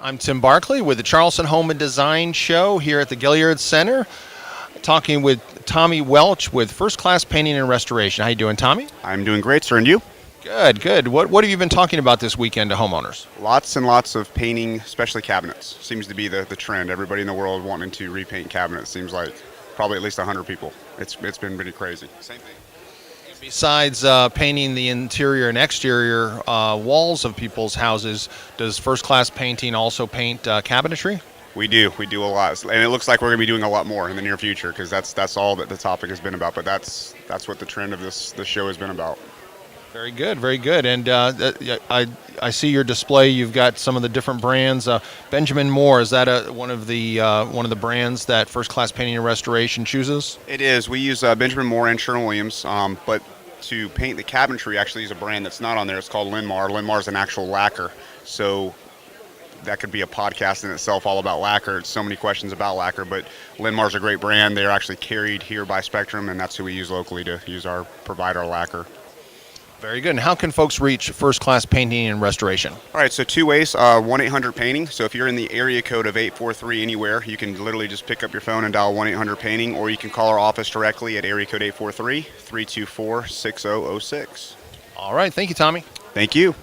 I'm Tim Barkley with the Charleston Home and Design Show here at the Gilliard Center, talking with Tommy Welch with First Class Painting and Restoration. How you doing, Tommy? I'm doing great, sir, and you? Good, good. What have you been talking about this weekend to homeowners? Lots and lots of painting, especially cabinets. Seems to be the trend. Everybody in the world wanting to repaint cabinets. Seems like probably at least 100 people. It's been pretty crazy. Same thing. Besides painting the interior and exterior walls of people's houses, does First Class Painting also paint cabinetry? We do a lot, and it looks like we're going to be doing a lot more in the near future because that's all that the topic has been about. But that's what the trend of this show has been about. Very good, very good. And I see your display. You've got some of the different brands. Benjamin Moore, is that one of the brands that First Class Painting and Restoration chooses? It is. We use Benjamin Moore and Sherwin-Williams, but to paint the cabinetry, actually use a brand that's not on there. It's called Linmar. Linmar is an actual lacquer, so that could be a podcast in itself all about lacquer. It's so many questions about lacquer, but Linmar's a great brand. They're actually carried here by Spectrum, and that's who we use locally to provide our lacquer. Very good. And how can folks reach First Class Painting and Restoration? All right, so two ways, 1-800-PAINTING. So if you're in the area code of 843 anywhere, you can literally just pick up your phone and dial 1-800-PAINTING, or you can call our office directly at area code 843-324-6006. All right. Thank you, Tommy. Thank you.